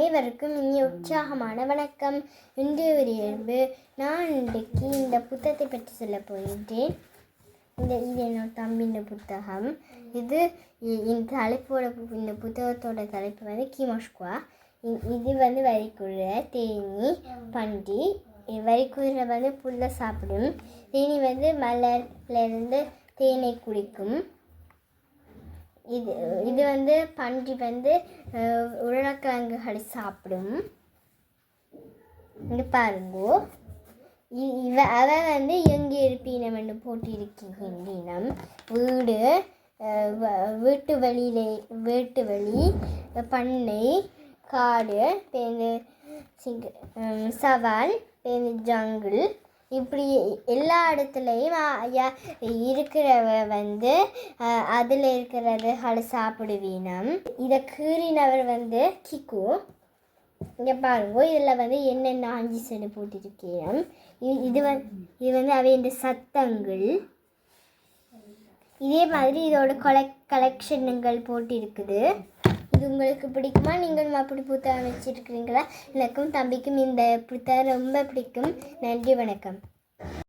அனைவருக்கும் இனிய உற்சாகமான வணக்கம். இன்றைய ஒரு இயல்பு நான் இன்றைக்கு இந்த புத்தகத்தை பற்றி சொல்ல போகின்றேன். இது என்னோட தம்பியின் புத்தகம். இது இந்த தலைப்போட இந்த புத்தகத்தோட தலைப்பு வந்து கிமோஷ்குவா. இது வந்து வரிக்குதிரை, தேனி, பன்றி. வரிக்குதிரை வந்து புல்லை சாப்பிடும். தேனி வந்து மலர்லேருந்து தேனை குடிக்கும். இது வந்து பன்றி வந்து உருளைக்கிழங்குகளை சாப்பிடும். இங்கே பாருங்கோ, அவ வந்து எங்கே இருப்பினம் என்று போட்டிருக்கின்றனம். வீட்டு வழி, பண்ணை, காடு, சவால், ஜங்கிள், இப்படி எல்லா இடத்துலையும் இருக்கிறவ வந்து அதில் இருக்கிறது சாப்பிடுவீனம். இதை கீறினவர் வந்து கிக்கு. இங்கே பாருங்க, இதில் வந்து என்னென்ன 5 சென்னு போட்டிருக்கேன். இது வந்து அவை இந்த சத்தங்கள். இதே மாதிரி இதோட கலெக்ஷனுங்கள் போட்டிருக்குது. இது உங்களுக்கு பிடிக்குமா? நீங்களும் அப்படி புத்தகம் வச்சுருக்கிறீங்களா? எனக்கும் தம்பிக்கும் இந்த புத்தகம் ரொம்ப பிடிக்கும். நன்றி, வணக்கம்.